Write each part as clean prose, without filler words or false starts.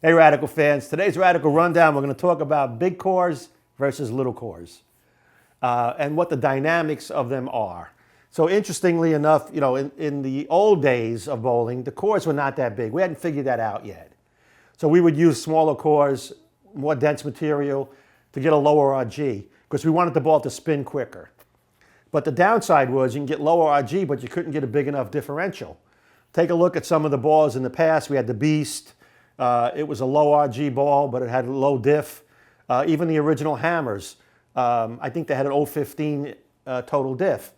Hey Radical fans, today's Radical Rundown, we're going to talk about big cores versus little cores and what the dynamics of them are. So interestingly enough, in the old days of bowling, the cores were not that big. We hadn't figured that out yet. So we would use smaller cores, more dense material to get a lower RG because we wanted the ball to spin quicker. But the downside was you can get lower RG, but you couldn't get a big enough differential. Take a look at some of the balls in the past. We had the Beast. It was a low RG ball, but it had low diff. Even the original hammers, I think they had an 015 total diff.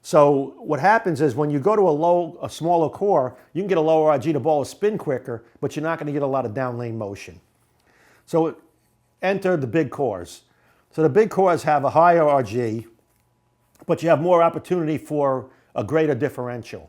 So what happens is when you go to a smaller core, you can get a lower RG, the ball will spin quicker, but you're not going to get a lot of down lane motion. So enter the big cores. So the big cores have a higher RG, but you have more opportunity for a greater differential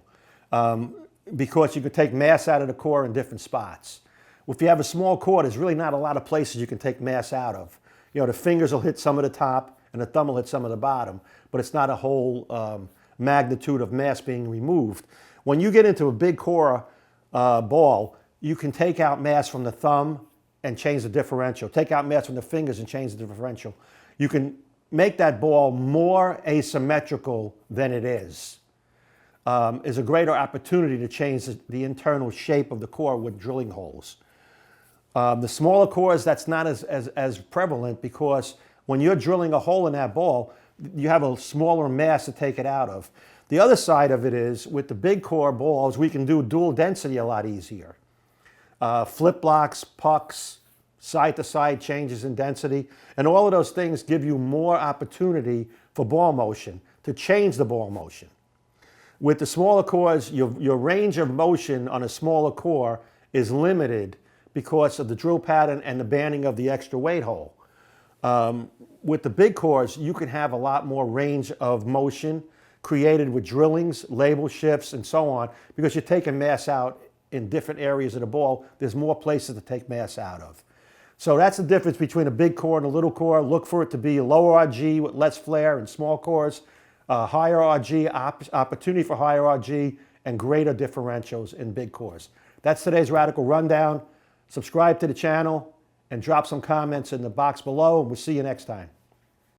because you could take mass out of the core in different spots. If you have a small core, there's really not a lot of places you can take mass out of. The fingers will hit some of the top and the thumb will hit some of the bottom, but it's not a whole magnitude of mass being removed. When you get into a big core ball, you can take out mass from the thumb and change the differential. Take out mass from the fingers and change the differential. You can make that ball more asymmetrical than it is a greater opportunity to change the internal shape of the core with drilling holes. The smaller cores, that's not as prevalent because when you're drilling a hole in that ball, you have a smaller mass to take it out of. The other side of it is with the big core balls, we can do dual density a lot easier. Flip blocks, pucks, side-to-side changes in density, and all of those things give you more opportunity for ball motion, to change the ball motion. With the smaller cores, your range of motion on a smaller core is limited because of the drill pattern and the banding of the extra weight hole. With the big cores, you can have a lot more range of motion created with drillings, label shifts, and so on, because you're taking mass out in different areas of the ball. There's more places to take mass out of. So that's the difference between a big core and a little core. Look for it to be lower RG with less flare in small cores, higher RG, opportunity for higher RG, and greater differentials in big cores. That's today's Radical Rundown. Subscribe to the channel and drop some comments in the box below, and we'll see you next time.